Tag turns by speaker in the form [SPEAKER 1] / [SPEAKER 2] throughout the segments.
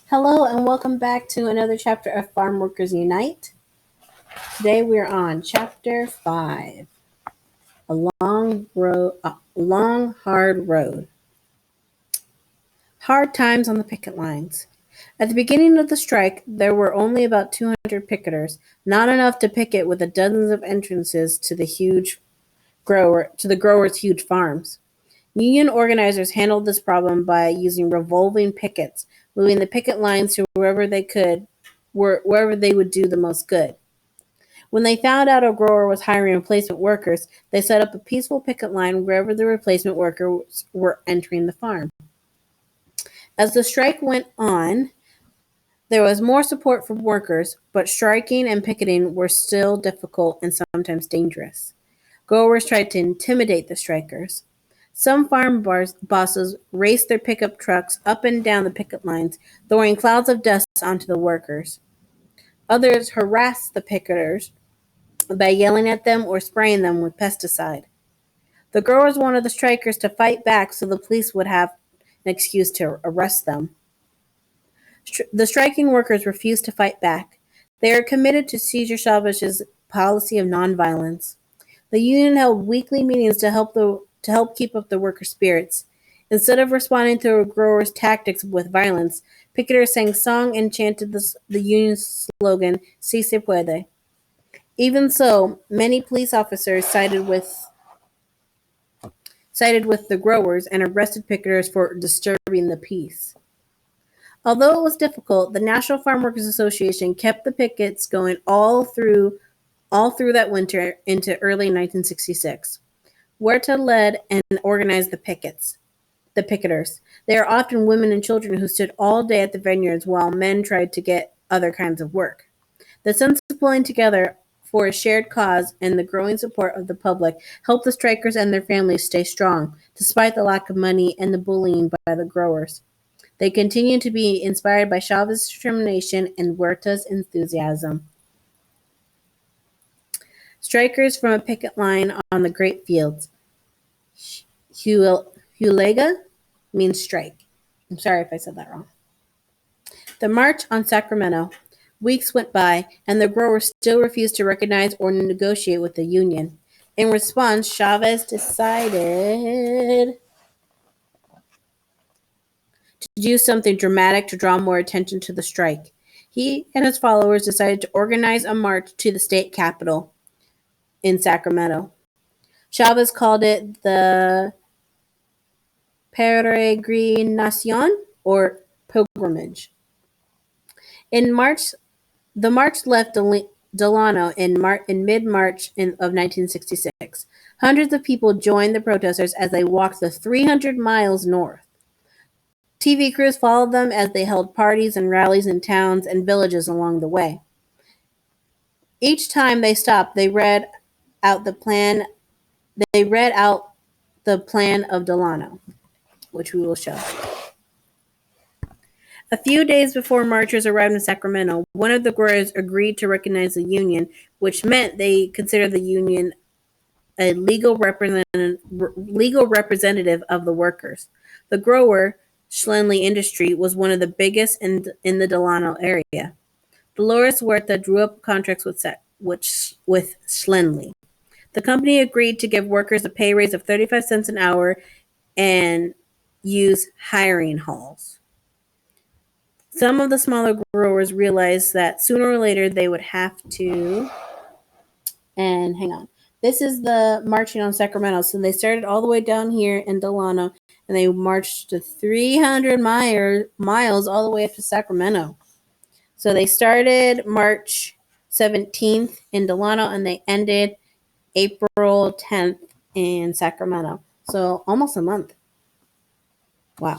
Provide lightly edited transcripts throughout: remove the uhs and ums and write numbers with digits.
[SPEAKER 1] Hello and welcome back to another chapter of Farm Workers Unite. Today we are on chapter 5, a long hard road. Hard times on the picket lines. At the beginning of the strike, there were only about 200 picketers, not enough to picket with the dozens of entrances to the growers' huge farms. Union organizers handled this problem by using revolving pickets, moving the picket lines to wherever they would do the most good. When they found out a grower was hiring replacement workers, they set up a peaceful picket line wherever the replacement workers were entering the farm. As the strike went on, there was more support from workers, but striking and picketing were still difficult and sometimes dangerous. Growers tried to intimidate the strikers. Some bosses raced their pickup trucks up and down the picket lines, throwing clouds of dust onto the workers. Others harassed the picketers by yelling at them or spraying them with pesticide. The growers wanted the strikers to fight back so the police would have an excuse to arrest them. The striking workers refused to fight back. They are committed to Cesar Chavez's policy of nonviolence. The union held weekly meetings to help keep up the workers' spirits. Instead of responding to the growers' tactics with violence, picketers sang song and chanted the union's slogan, "Si se puede." Even so, many police officers sided with the growers and arrested picketers for disturbing the peace. Although it was difficult, the National Farm Workers Association kept the pickets going all through that winter into early 1966. Huerta led and organized the picketers. They are often women and children who stood all day at the vineyards while men tried to get other kinds of work. The sense of pulling together for a shared cause and the growing support of the public helped the strikers and their families stay strong, despite the lack of money and the bullying by the growers. They continue to be inspired by Chavez's determination and Huerta's enthusiasm. Strikers from a picket line on the grape fields. Huelga means strike. I'm sorry if I said that wrong. The march on Sacramento. Weeks went by, and the growers still refused to recognize or negotiate with the union. In response, Chavez decided to do something dramatic to draw more attention to the strike. He and his followers decided to organize a march to the state capitol in Sacramento. Chavez called it the Peregrinación, or pilgrimage. In March, the march left Delano in mid-March of 1966. Hundreds of people joined the protesters as they walked the 300 miles north. TV crews followed them as they held parties and rallies in towns and villages along the way. Each time they stopped, they read out the plan of Delano, which we will show. A few days before marchers arrived in Sacramento, one of the growers agreed to recognize the union, which meant they considered the union a legal representative of the workers. The grower, Schlenley Industry, was one of the biggest in the Delano area. Dolores Huerta drew up contracts with Schlenley. The company agreed to give workers a pay raise of 35 cents an hour and use hiring halls. Some of the smaller growers realized that sooner or later they would have to. And hang on. This is the marching on Sacramento. So they started all the way down here in Delano, and they marched to 300 miles all the way up to Sacramento. So they started March 17th in Delano, and they ended April 10th in Sacramento. So almost a month. Wow.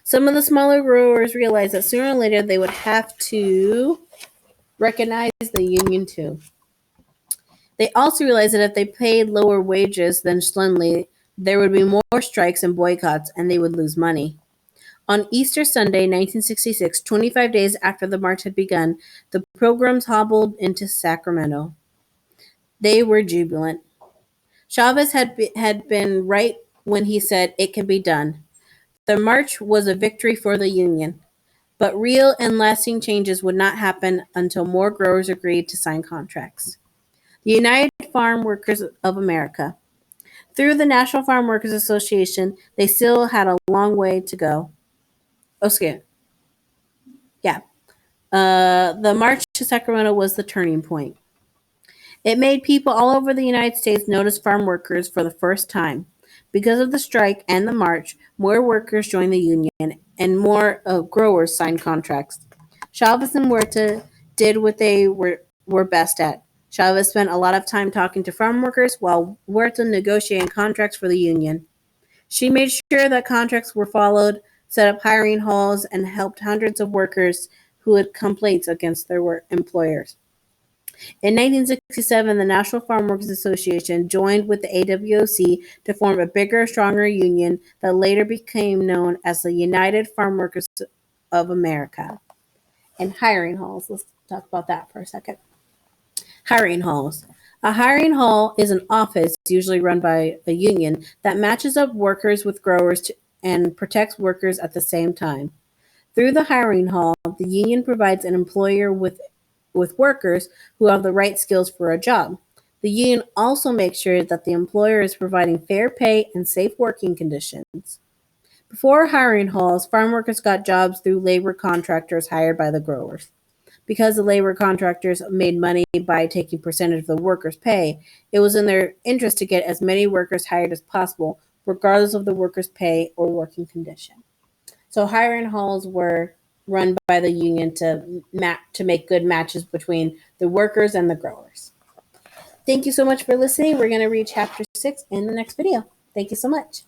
[SPEAKER 1] Some of the smaller growers realized that sooner or later they would have to recognize the union too. They also realized that if they paid lower wages than Schlenley, there would be more strikes and boycotts, and they would lose money. On Easter Sunday, 1966, 25 days after the march had begun, the pilgrims hobbled into Sacramento. They were jubilant. Chavez had been right when he said it can be done. The march was a victory for the union. But real and lasting changes would not happen until more growers agreed to sign contracts. The United Farm Workers of America. Through the National Farm Workers Association, they still had a long way to go. Okay, yeah. The march to Sacramento was the turning point. It made people all over the United States notice farm workers for the first time. Because of the strike and the march, more workers joined the union and more growers signed contracts. Chavez and Huerta did what they were best at. Chavez spent a lot of time talking to farm workers while Huerta negotiated contracts for the union. She made sure that contracts were followed, set up hiring halls, and helped hundreds of workers who had complaints against their employers. In 1967, the National Farm Workers Association joined with the AWOC to form a bigger, stronger union that later became known as the United Farm Workers of America. And hiring halls. Let's talk about that for a second. Hiring halls. A hiring hall is an office, usually run by a union, that matches up workers with growers and protects workers at the same time. Through the hiring hall, the union provides an employer with workers who have the right skills for a job. The union also makes sure that the employer is providing fair pay and safe working conditions. Before hiring halls, farm workers got jobs through labor contractors hired by the growers. Because the labor contractors made money by taking percentage of the workers' pay, it was in their interest to get as many workers hired as possible, regardless of the workers' pay or working condition. So hiring halls were run by the union to make good matches between the workers and the growers. Thank you so much for listening. We're going to read chapter 6 in the next video. Thank you so much.